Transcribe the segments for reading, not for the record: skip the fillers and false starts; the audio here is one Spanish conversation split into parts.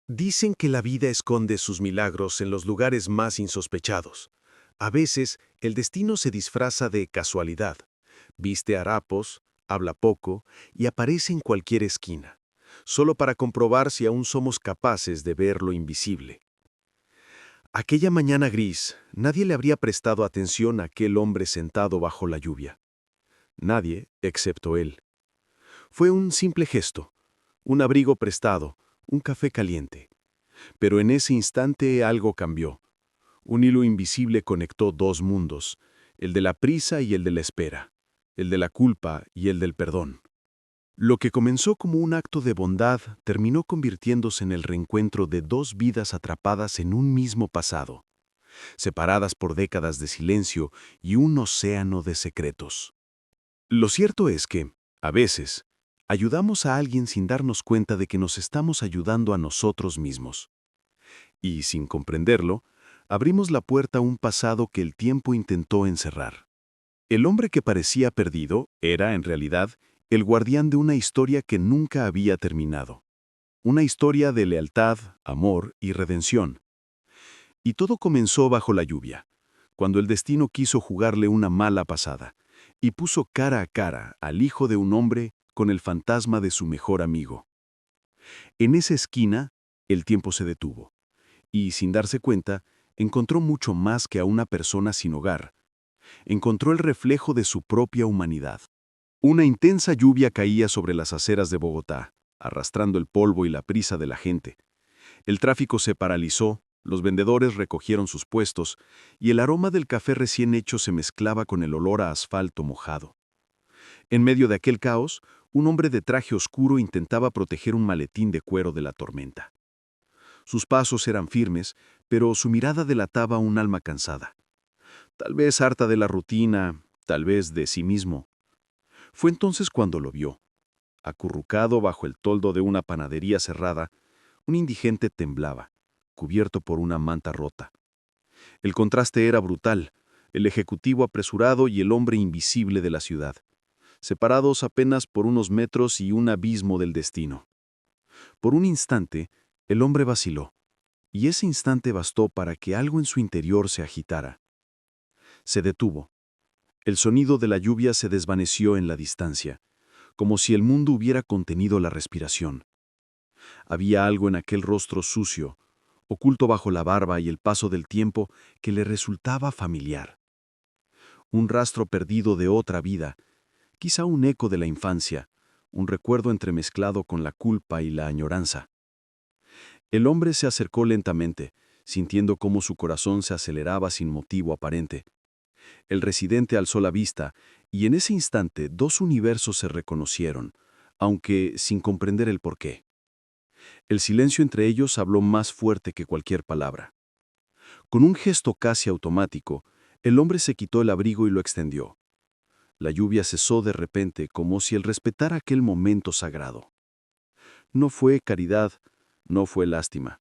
Dicen que la vida esconde sus milagros en los lugares más insospechados. A veces, el destino se disfraza de casualidad. Viste harapos, habla poco y aparece en cualquier esquina, solo para comprobar si aún somos capaces de ver lo invisible. Aquella mañana gris, nadie le habría prestado atención a aquel hombre sentado bajo la lluvia. Nadie, excepto él. Fue un simple gesto, un abrigo prestado, un café caliente. Pero en ese instante algo cambió. Un hilo invisible conectó dos mundos, el de la prisa y el de la espera, el de la culpa y el del perdón. Lo que comenzó como un acto de bondad terminó convirtiéndose en el reencuentro de dos vidas atrapadas en un mismo pasado, separadas por décadas de silencio y un océano de secretos. Lo cierto es que, a veces, ayudamos a alguien sin darnos cuenta de que nos estamos ayudando a nosotros mismos. Y, sin comprenderlo, abrimos la puerta a un pasado que el tiempo intentó encerrar. El hombre que parecía perdido era, en realidad, el guardián de una historia que nunca había terminado. Una historia de lealtad, amor y redención. Y todo comenzó bajo la lluvia, cuando el destino quiso jugarle una mala pasada, y puso cara a cara al hijo de un hombre con el fantasma de su mejor amigo. En esa esquina, el tiempo se detuvo. Y, sin darse cuenta, encontró mucho más que a una persona sin hogar. Encontró el reflejo de su propia humanidad. Una intensa lluvia caía sobre las aceras de Bogotá, arrastrando el polvo y la prisa de la gente. El tráfico se paralizó, los vendedores recogieron sus puestos, y el aroma del café recién hecho se mezclaba con el olor a asfalto mojado. En medio de aquel caos, un hombre de traje oscuro intentaba proteger un maletín de cuero de la tormenta. Sus pasos eran firmes, pero su mirada delataba un alma cansada. Tal vez harta de la rutina, tal vez de sí mismo. Fue entonces cuando lo vio. Acurrucado bajo el toldo de una panadería cerrada, un indigente temblaba, cubierto por una manta rota. El contraste era brutal, el ejecutivo apresurado y el hombre invisible de la ciudad, separados apenas por unos metros y un abismo del destino. Por un instante, el hombre vaciló. Y ese instante bastó para que algo en su interior se agitara. Se detuvo. El sonido de la lluvia se desvaneció en la distancia, como si el mundo hubiera contenido la respiración. Había algo en aquel rostro sucio, oculto bajo la barba y el paso del tiempo, que le resultaba familiar. Un rastro perdido de otra vida, quizá un eco de la infancia, un recuerdo entremezclado con la culpa y la añoranza. El hombre se acercó lentamente, sintiendo cómo su corazón se aceleraba sin motivo aparente. El residente alzó la vista, y en ese instante dos universos se reconocieron, aunque sin comprender el porqué. El silencio entre ellos habló más fuerte que cualquier palabra. Con un gesto casi automático, el hombre se quitó el abrigo y lo extendió. La lluvia cesó de repente, como si él respetara aquel momento sagrado. No fue caridad, no fue lástima.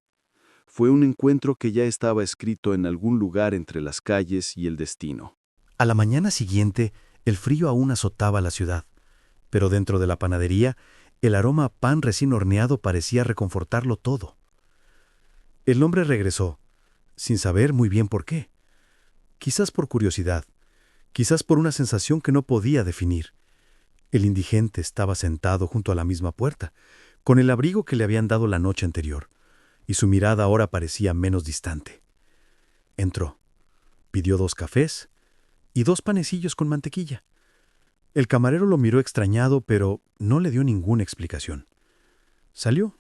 Fue un encuentro que ya estaba escrito en algún lugar entre las calles y el destino. A la mañana siguiente, el frío aún azotaba la ciudad, pero dentro de la panadería, el aroma a pan recién horneado parecía reconfortarlo todo. El hombre regresó, sin saber muy bien por qué. Quizás por curiosidad, quizás por una sensación que no podía definir. El indigente estaba sentado junto a la misma puerta, con el abrigo que le habían dado la noche anterior, y su mirada ahora parecía menos distante. Entró, pidió 2 cafés y 2 panecillos con mantequilla. El camarero lo miró extrañado, pero no le dio ninguna explicación. Salió,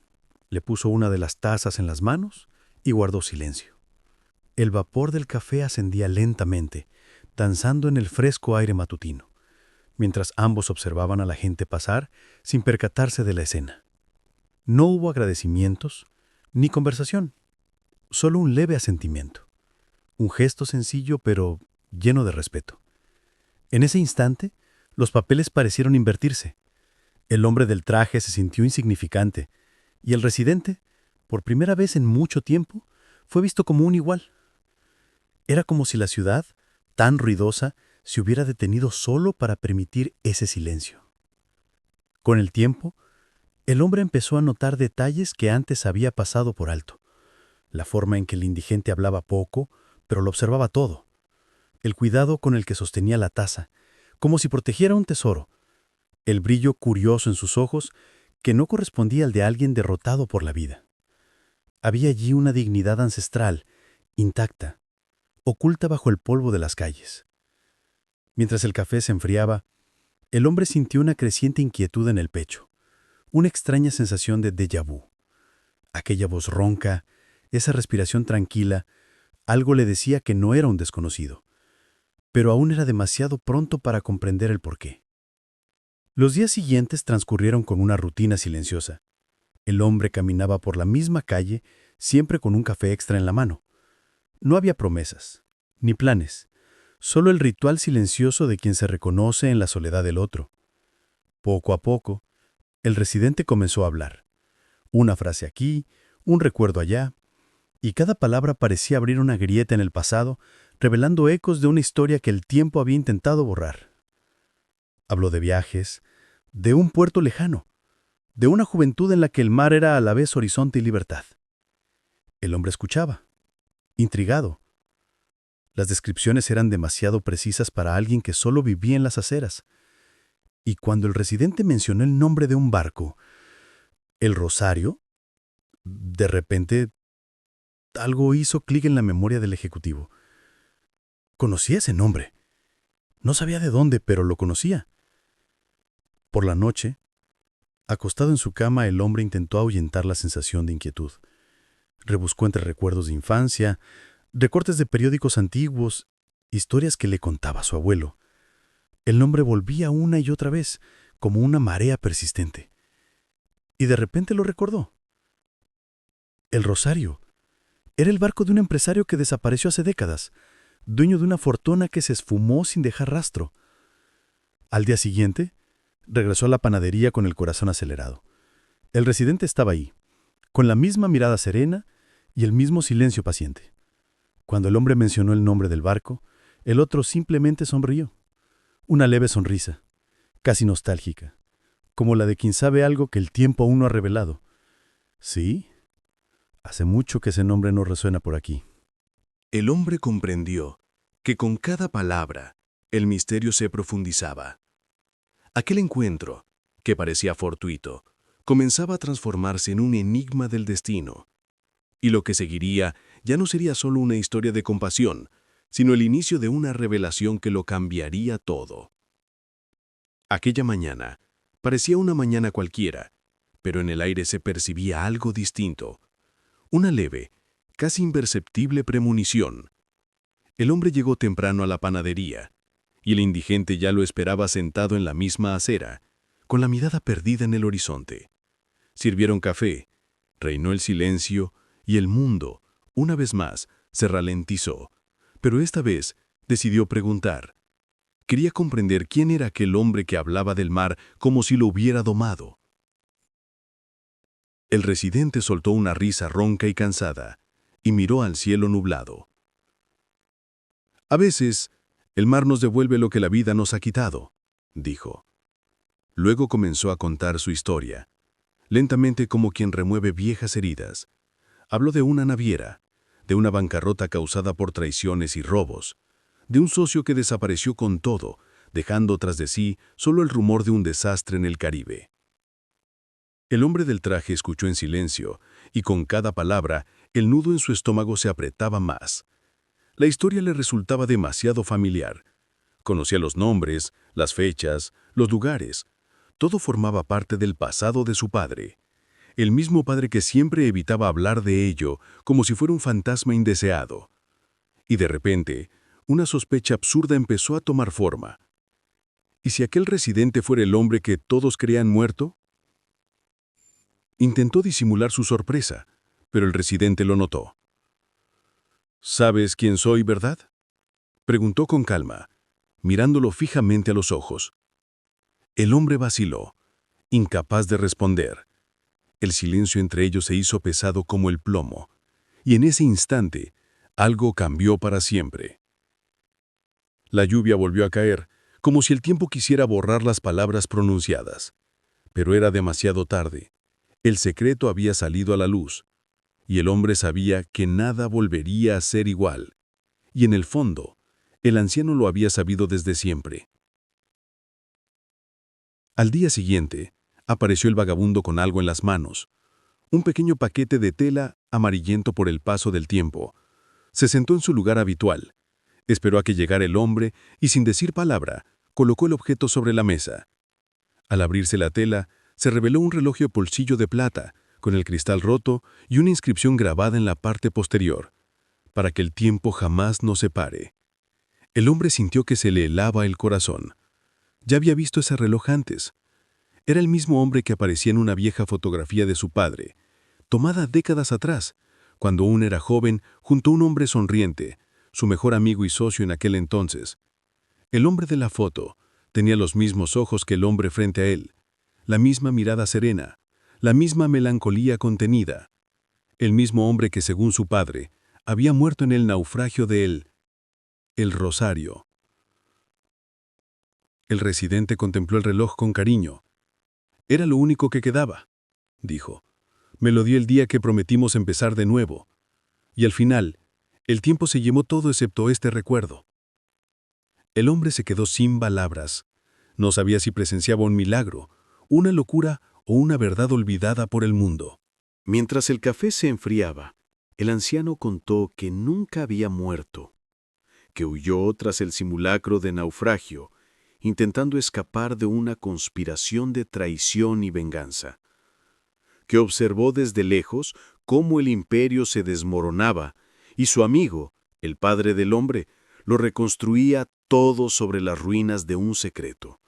le puso una de las tazas en las manos y guardó silencio. El vapor del café ascendía lentamente, danzando en el fresco aire matutino, mientras ambos observaban a la gente pasar sin percatarse de la escena. No hubo agradecimientos ni conversación, solo un leve asentimiento, un gesto sencillo pero lleno de respeto. En ese instante, los papeles parecieron invertirse. El hombre del traje se sintió insignificante, y el residente, por primera vez en mucho tiempo, fue visto como un igual. Era como si la ciudad, tan ruidosa, se hubiera detenido solo para permitir ese silencio. Con el tiempo, El hombre empezó a notar detalles que antes había pasado por alto. La forma en que el indigente hablaba poco, pero lo observaba todo. El cuidado con el que sostenía la taza, como si protegiera un tesoro. El brillo curioso en sus ojos, que no correspondía al de alguien derrotado por la vida. Había allí una dignidad ancestral, intacta, oculta bajo el polvo de las calles. Mientras el café se enfriaba, el hombre sintió una creciente inquietud en el pecho, una extraña sensación de déjà vu. Aquella voz ronca, esa respiración tranquila, algo le decía que no era un desconocido, pero aún era demasiado pronto para comprender el porqué. Los días siguientes transcurrieron con una rutina silenciosa. El hombre caminaba por la misma calle, siempre con un café extra en la mano. No había promesas, ni planes, solo el ritual silencioso de quien se reconoce en la soledad del otro. Poco a poco, el residente comenzó a hablar. Una frase aquí, un recuerdo allá, y cada palabra parecía abrir una grieta en el pasado, revelando ecos de una historia que el tiempo había intentado borrar. Habló de viajes, de un puerto lejano, de una juventud en la que el mar era a la vez horizonte y libertad. El hombre escuchaba, intrigado. Las descripciones eran demasiado precisas para alguien que solo vivía en las aceras. Y cuando el residente mencionó el nombre de un barco, el Rosario, de repente algo hizo clic en la memoria del ejecutivo. Conocía ese nombre. No sabía de dónde, pero lo conocía. Por la noche, acostado en su cama, el hombre intentó ahuyentar la sensación de inquietud. Rebuscó entre recuerdos de infancia, recortes de periódicos antiguos, historias que le contaba su abuelo. El nombre volvía una y otra vez, como una marea persistente. Y de repente lo recordó. El Rosario. Era el barco de un empresario que desapareció hace décadas, dueño de una fortuna que se esfumó sin dejar rastro. Al día siguiente, regresó a la panadería con el corazón acelerado. El residente estaba ahí, con la misma mirada serena y el mismo silencio paciente. Cuando el hombre mencionó el nombre del barco, el otro simplemente sonrió. Una leve sonrisa, casi nostálgica, como la de quien sabe algo que el tiempo aún no ha revelado. Sí, hace mucho que ese nombre no resuena por aquí. El hombre comprendió que con cada palabra el misterio se profundizaba. Aquel encuentro, que parecía fortuito, comenzaba a transformarse en un enigma del destino. Y lo que seguiría ya no sería solo una historia de compasión, sino el inicio de una revelación que lo cambiaría todo. Aquella mañana parecía una mañana cualquiera, pero en el aire se percibía algo distinto. Una leve, casi imperceptible premonición. El hombre llegó temprano a la panadería, y el indigente ya lo esperaba sentado en la misma acera, con la mirada perdida en el horizonte. Sirvieron café, reinó el silencio, y el mundo, una vez más, se ralentizó, pero esta vez decidió preguntar. Quería comprender quién era aquel hombre que hablaba del mar como si lo hubiera domado. El residente soltó una risa ronca y cansada, y miró al cielo nublado. A veces, el mar nos devuelve lo que la vida nos ha quitado, dijo. Luego comenzó a contar su historia, lentamente como quien remueve viejas heridas. Habló de una naviera, de una bancarrota causada por traiciones y robos, de un socio que desapareció con todo, dejando tras de sí solo el rumor de un desastre en el Caribe. El hombre del traje escuchó en silencio, y con cada palabra, el nudo en su estómago se apretaba más. La historia le resultaba demasiado familiar. Conocía los nombres, las fechas, los lugares. Todo formaba parte del pasado de su padre. El mismo padre que siempre evitaba hablar de ello, como si fuera un fantasma indeseado. Y de repente, una sospecha absurda empezó a tomar forma. ¿Y si aquel residente fuera el hombre que todos creían muerto? Intentó disimular su sorpresa, pero el residente lo notó. ¿Sabes quién soy, verdad?, preguntó con calma, mirándolo fijamente a los ojos. El hombre vaciló, incapaz de responder. El silencio entre ellos se hizo pesado como el plomo, y en ese instante, algo cambió para siempre. La lluvia volvió a caer, como si el tiempo quisiera borrar las palabras pronunciadas. Pero era demasiado tarde. El secreto había salido a la luz, y el hombre sabía que nada volvería a ser igual. Y en el fondo, el anciano lo había sabido desde siempre. Al día siguiente, apareció el vagabundo con algo en las manos, un pequeño paquete de tela amarillento por el paso del tiempo. Se sentó en su lugar habitual, esperó a que llegara el hombre y sin decir palabra, colocó el objeto sobre la mesa. Al abrirse la tela, se reveló un reloj de bolsillo de plata, con el cristal roto y una inscripción grabada en la parte posterior, para que el tiempo jamás nos separe. El hombre sintió que se le helaba el corazón. Ya había visto ese reloj antes. Era el mismo hombre que aparecía en una vieja fotografía de su padre, tomada décadas atrás, cuando aún era joven, junto a un hombre sonriente, su mejor amigo y socio en aquel entonces. El hombre de la foto tenía los mismos ojos que el hombre frente a él, la misma mirada serena, la misma melancolía contenida. El mismo hombre que, según su padre, había muerto en el naufragio de el Rosario. El residente contempló el reloj con cariño. «Era lo único que quedaba», dijo. «Me lo di el día que prometimos empezar de nuevo. Y al final, el tiempo se llevó todo excepto este recuerdo». El hombre se quedó sin palabras. No sabía si presenciaba un milagro, una locura o una verdad olvidada por el mundo. Mientras el café se enfriaba, el anciano contó que nunca había muerto, que huyó tras el simulacro de naufragio, intentando escapar de una conspiración de traición y venganza, que observó desde lejos cómo el imperio se desmoronaba y su amigo, el padre del hombre, lo reconstruía todo sobre las ruinas de un secreto.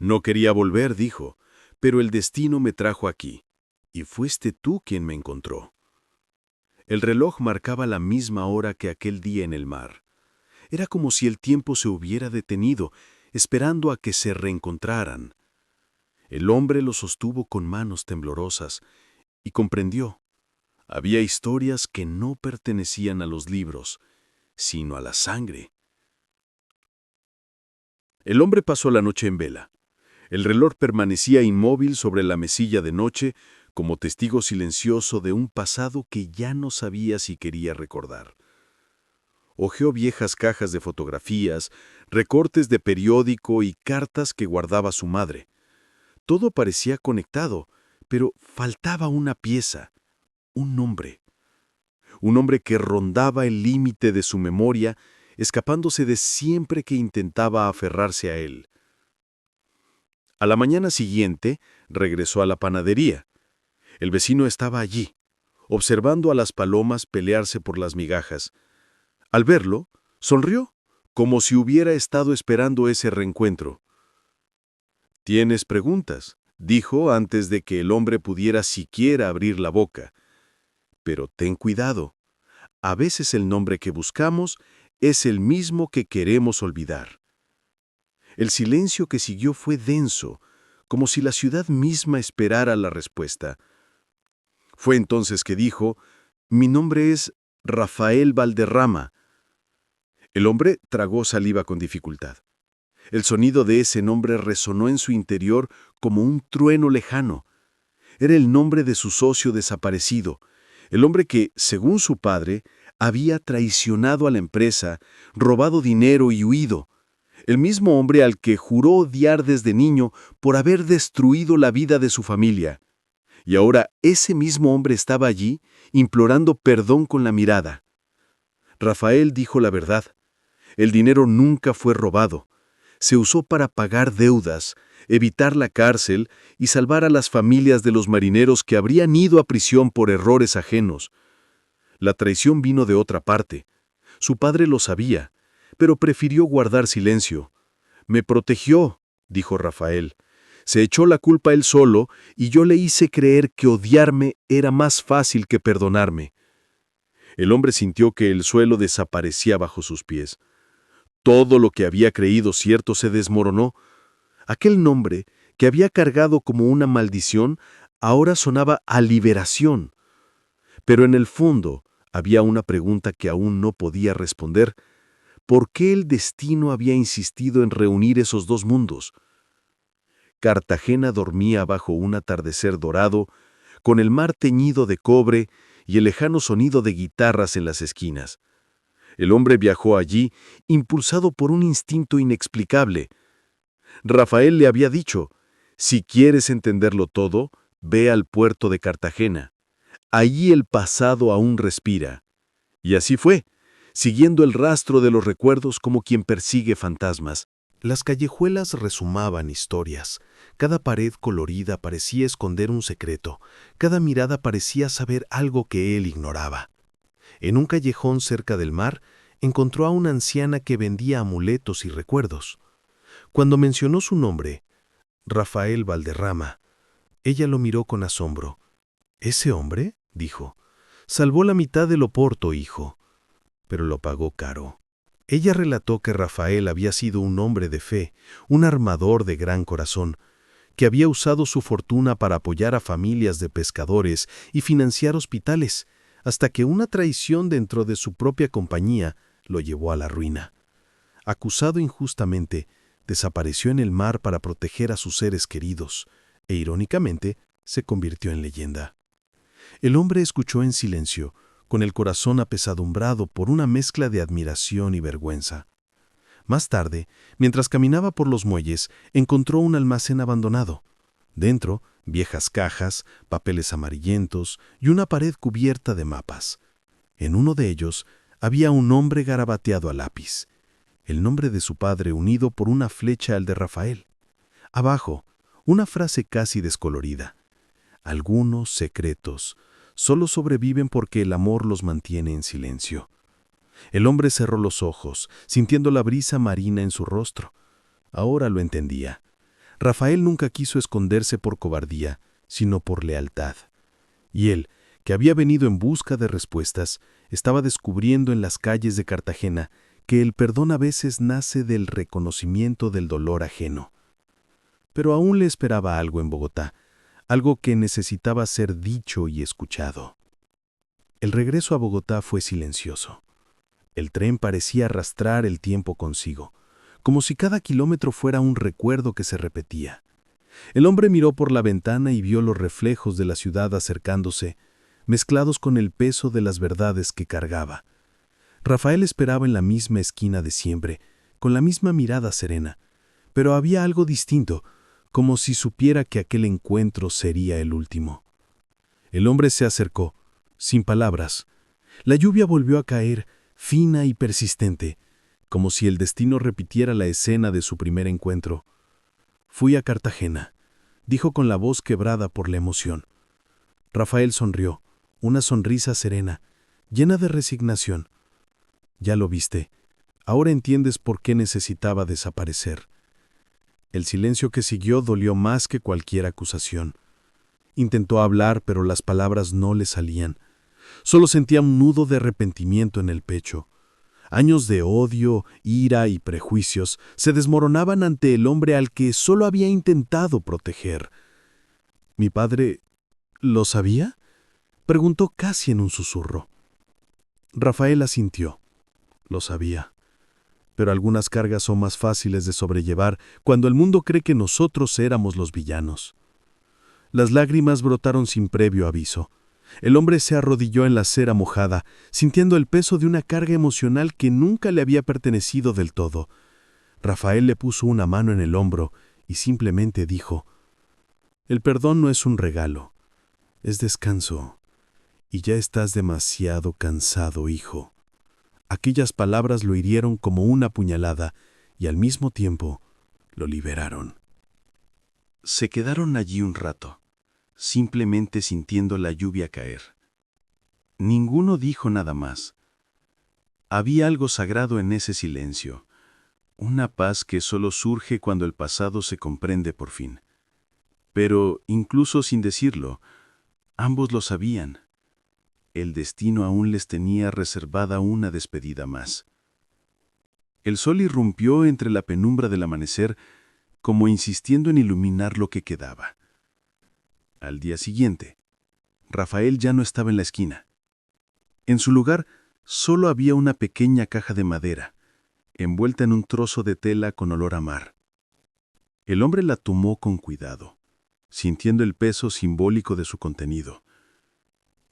«No quería volver», dijo, «pero el destino me trajo aquí, y fuiste tú quien me encontró». El reloj marcaba la misma hora que aquel día en el mar. Era como si el tiempo se hubiera detenido, esperando a que se reencontraran. El hombre lo sostuvo con manos temblorosas y comprendió. Había historias que no pertenecían a los libros, sino a la sangre. El hombre pasó la noche en vela. El reloj permanecía inmóvil sobre la mesilla de noche, como testigo silencioso de un pasado que ya no sabía si quería recordar. Hojeó viejas cajas de fotografías, recortes de periódico y cartas que guardaba su madre. Todo parecía conectado, pero faltaba una pieza, un nombre. Un hombre que rondaba el límite de su memoria, escapándose de siempre que intentaba aferrarse a él. A la mañana siguiente, regresó a la panadería. El vecino estaba allí, observando a las palomas pelearse por las migajas. Al verlo, sonrió, como si hubiera estado esperando ese reencuentro. «¿Tienes preguntas?», dijo antes de que el hombre pudiera siquiera abrir la boca. «Pero ten cuidado. A veces el nombre que buscamos es el mismo que queremos olvidar». El silencio que siguió fue denso, como si la ciudad misma esperara la respuesta. Fue entonces que dijo: «Mi nombre es Rafael Valderrama». El hombre tragó saliva con dificultad. El sonido de ese nombre resonó en su interior como un trueno lejano. Era el nombre de su socio desaparecido, el hombre que, según su padre, había traicionado a la empresa, robado dinero y huido. El mismo hombre al que juró odiar desde niño por haber destruido la vida de su familia. Y ahora ese mismo hombre estaba allí, implorando perdón con la mirada. Rafael dijo la verdad. El dinero nunca fue robado. Se usó para pagar deudas, evitar la cárcel y salvar a las familias de los marineros que habrían ido a prisión por errores ajenos. La traición vino de otra parte. Su padre lo sabía, pero prefirió guardar silencio. «Me protegió», dijo Rafael. «Se echó la culpa él solo y yo le hice creer que odiarme era más fácil que perdonarme». El hombre sintió que el suelo desaparecía bajo sus pies. Todo lo que había creído cierto se desmoronó. Aquel nombre, que había cargado como una maldición, ahora sonaba a liberación. Pero en el fondo había una pregunta que aún no podía responder. ¿Por qué el destino había insistido en reunir esos dos mundos? Cartagena dormía bajo un atardecer dorado, con el mar teñido de cobre y el lejano sonido de guitarras en las esquinas. El hombre viajó allí, impulsado por un instinto inexplicable. Rafael le había dicho, si quieres entenderlo todo, ve al puerto de Cartagena. Allí el pasado aún respira. Y así fue, siguiendo el rastro de los recuerdos como quien persigue fantasmas. Las callejuelas resumaban historias. Cada pared colorida parecía esconder un secreto. Cada mirada parecía saber algo que él ignoraba. En un callejón cerca del mar, encontró a una anciana que vendía amuletos y recuerdos. Cuando mencionó su nombre, Rafael Valderrama, ella lo miró con asombro. «¿Ese hombre?», dijo. «Salvó la mitad del Oporto, hijo, pero lo pagó caro». Ella relató que Rafael había sido un hombre de fe, un armador de gran corazón, que había usado su fortuna para apoyar a familias de pescadores y financiar hospitales, hasta que una traición dentro de su propia compañía lo llevó a la ruina. Acusado injustamente, desapareció en el mar para proteger a sus seres queridos, e irónicamente se convirtió en leyenda. El hombre escuchó en silencio, con el corazón apesadumbrado por una mezcla de admiración y vergüenza. Más tarde, mientras caminaba por los muelles, encontró un almacén abandonado. Dentro, viejas cajas, papeles amarillentos y una pared cubierta de mapas. En uno de ellos había un nombre garabateado a lápiz, el nombre de su padre unido por una flecha al de Rafael. Abajo, una frase casi descolorida. Algunos secretos solo sobreviven porque el amor los mantiene en silencio. El hombre cerró los ojos, sintiendo la brisa marina en su rostro. Ahora lo entendía. Rafael nunca quiso esconderse por cobardía, sino por lealtad. Y él, que había venido en busca de respuestas, estaba descubriendo en las calles de Cartagena que el perdón a veces nace del reconocimiento del dolor ajeno. Pero aún le esperaba algo en Bogotá, algo que necesitaba ser dicho y escuchado. El regreso a Bogotá fue silencioso. El tren parecía arrastrar el tiempo consigo, como si cada kilómetro fuera un recuerdo que se repetía. El hombre miró por la ventana y vio los reflejos de la ciudad acercándose, mezclados con el peso de las verdades que cargaba. Rafael esperaba en la misma esquina de siempre, con la misma mirada serena, pero había algo distinto, como si supiera que aquel encuentro sería el último. El hombre se acercó, sin palabras. La lluvia volvió a caer, fina y persistente, como si el destino repitiera la escena de su primer encuentro. «Fui a Cartagena», dijo con la voz quebrada por la emoción. Rafael sonrió, una sonrisa serena, llena de resignación. «Ya lo viste. Ahora entiendes por qué necesitaba desaparecer». El silencio que siguió dolió más que cualquier acusación. Intentó hablar, pero las palabras no le salían. Solo sentía un nudo de arrepentimiento en el pecho. Años de odio, ira y prejuicios se desmoronaban ante el hombre al que solo había intentado proteger. «¿Mi padre lo sabía?», preguntó casi en un susurro. Rafael asintió. Lo sabía. Pero algunas cargas son más fáciles de sobrellevar cuando el mundo cree que nosotros éramos los villanos. Las lágrimas brotaron sin previo aviso. El hombre se arrodilló en la acera mojada, sintiendo el peso de una carga emocional que nunca le había pertenecido del todo. Rafael le puso una mano en el hombro y simplemente dijo: «El perdón no es un regalo, es descanso. Y ya estás demasiado cansado, hijo». Aquellas palabras lo hirieron como una puñalada y al mismo tiempo lo liberaron. Se quedaron allí un rato, simplemente sintiendo la lluvia caer. Ninguno dijo nada más. Había algo sagrado en ese silencio, una paz que solo surge cuando el pasado se comprende por fin. Pero, incluso sin decirlo, ambos lo sabían. El destino aún les tenía reservada una despedida más. El sol irrumpió entre la penumbra del amanecer, como insistiendo en iluminar lo que quedaba. Al día siguiente, Rafael ya no estaba en la esquina. En su lugar, solo había una pequeña caja de madera, envuelta en un trozo de tela con olor a mar. El hombre la tomó con cuidado, sintiendo el peso simbólico de su contenido.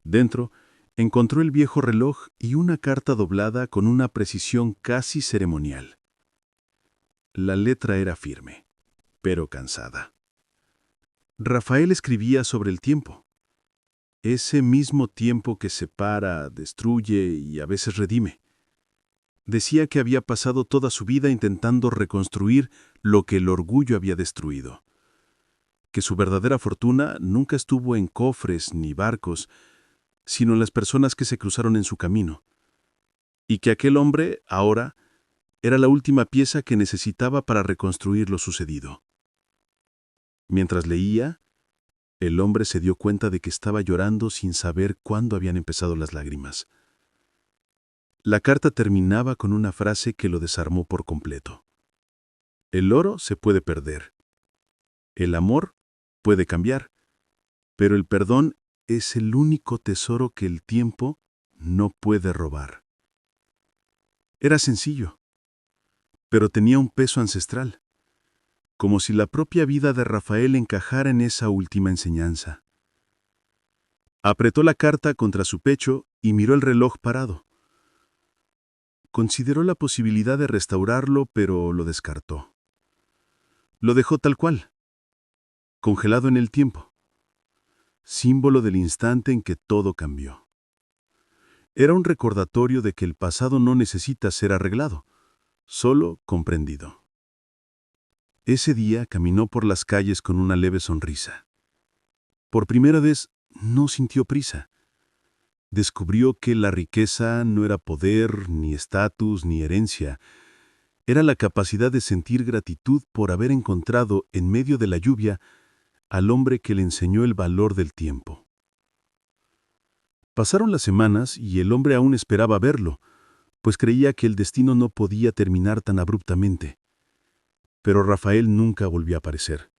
Dentro, encontró el viejo reloj y una carta doblada con una precisión casi ceremonial. La letra era firme, pero cansada. Rafael escribía sobre el tiempo. Ese mismo tiempo que separa, destruye y a veces redime. Decía que había pasado toda su vida intentando reconstruir lo que el orgullo había destruido. Que su verdadera fortuna nunca estuvo en cofres ni barcos, sino en las personas que se cruzaron en su camino. Y que aquel hombre, ahora, era la última pieza que necesitaba para reconstruir lo sucedido. Mientras leía, el hombre se dio cuenta de que estaba llorando sin saber cuándo habían empezado las lágrimas. La carta terminaba con una frase que lo desarmó por completo. El oro se puede perder. El amor puede cambiar. Pero el perdón es el único tesoro que el tiempo no puede robar. Era sencillo, pero tenía un peso ancestral, como si la propia vida de Rafael encajara en esa última enseñanza. Apretó la carta contra su pecho y miró el reloj parado. Consideró la posibilidad de restaurarlo, pero lo descartó. Lo dejó tal cual, congelado en el tiempo, símbolo del instante en que todo cambió. Era un recordatorio de que el pasado no necesita ser arreglado, solo comprendido. Ese día caminó por las calles con una leve sonrisa. Por primera vez no sintió prisa. Descubrió que la riqueza no era poder, ni estatus, ni herencia. Era la capacidad de sentir gratitud por haber encontrado, en medio de la lluvia, al hombre que le enseñó el valor del tiempo. Pasaron las semanas y el hombre aún esperaba verlo, pues creía que el destino no podía terminar tan abruptamente. Pero Rafael nunca volvió a aparecer.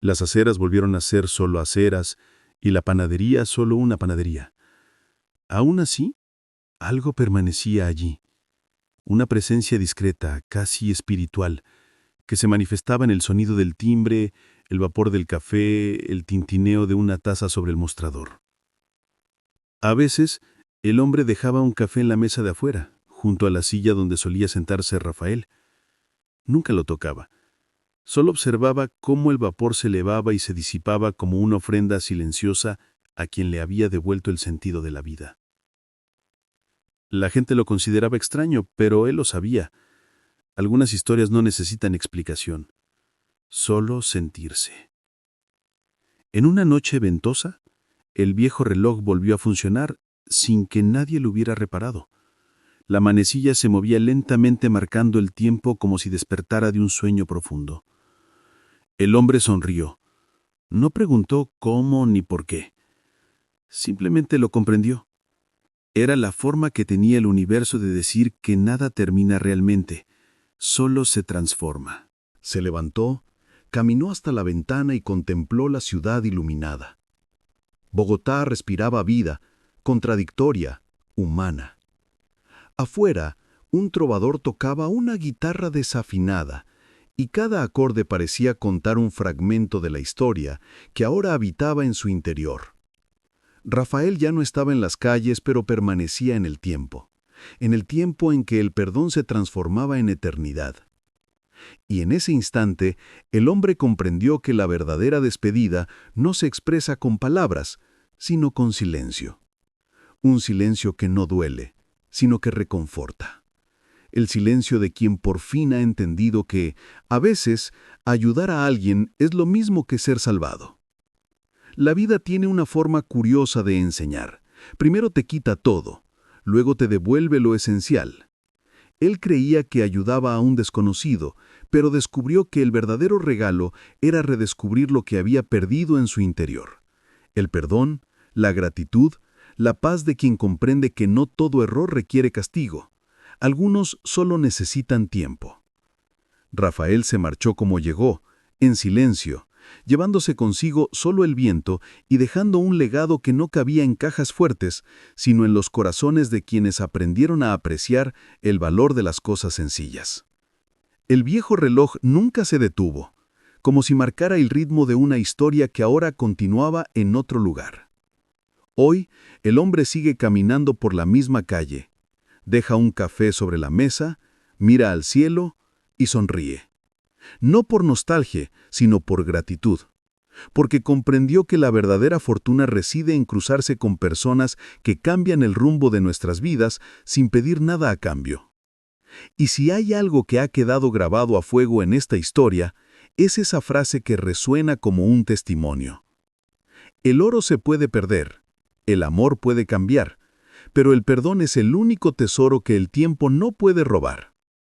Las aceras volvieron a ser solo aceras y la panadería solo una panadería. Aún así, algo permanecía allí, una presencia discreta, casi espiritual, que se manifestaba en el sonido del timbre, el vapor del café, el tintineo de una taza sobre el mostrador. A veces, el hombre dejaba un café en la mesa de afuera, junto a la silla donde solía sentarse Rafael. Nunca lo tocaba. Solo observaba cómo el vapor se elevaba y se disipaba como una ofrenda silenciosa a quien le había devuelto el sentido de la vida. La gente lo consideraba extraño, pero él lo sabía. Algunas historias no necesitan explicación, solo sentirse. En una noche ventosa, el viejo reloj volvió a funcionar sin que nadie lo hubiera reparado. La manecilla se movía lentamente marcando el tiempo como si despertara de un sueño profundo. El hombre sonrió. No preguntó cómo ni por qué. Simplemente lo comprendió. Era la forma que tenía el universo de decir que nada termina realmente, solo se transforma. Se levantó, caminó hasta la ventana y contempló la ciudad iluminada. Bogotá respiraba vida, contradictoria, humana. Afuera, un trovador tocaba una guitarra desafinada, y cada acorde parecía contar un fragmento de la historia que ahora habitaba en su interior. Rafael ya no estaba en las calles, pero permanecía en el tiempo en que el perdón se transformaba en eternidad. Y en ese instante, el hombre comprendió que la verdadera despedida no se expresa con palabras, sino con silencio. Un silencio que no duele, sino que reconforta. El silencio de quien por fin ha entendido que, a veces, ayudar a alguien es lo mismo que ser salvado. La vida tiene una forma curiosa de enseñar. Primero te quita todo, luego te devuelve lo esencial. Él creía que ayudaba a un desconocido, pero descubrió que el verdadero regalo era redescubrir lo que había perdido en su interior. El perdón, la gratitud, la paz de quien comprende que no todo error requiere castigo. Algunos solo necesitan tiempo. Rafael se marchó como llegó, en silencio, llevándose consigo solo el viento y dejando un legado que no cabía en cajas fuertes, sino en los corazones de quienes aprendieron a apreciar el valor de las cosas sencillas. El viejo reloj nunca se detuvo, como si marcara el ritmo de una historia que ahora continuaba en otro lugar. Hoy, el hombre sigue caminando por la misma calle, deja un café sobre la mesa, mira al cielo y sonríe. No por nostalgia, sino por gratitud, porque comprendió que la verdadera fortuna reside en cruzarse con personas que cambian el rumbo de nuestras vidas sin pedir nada a cambio. Y si hay algo que ha quedado grabado a fuego en esta historia, es esa frase que resuena como un testimonio. El oro se puede perder, el amor puede cambiar, pero el perdón es el único tesoro que el tiempo no puede robar.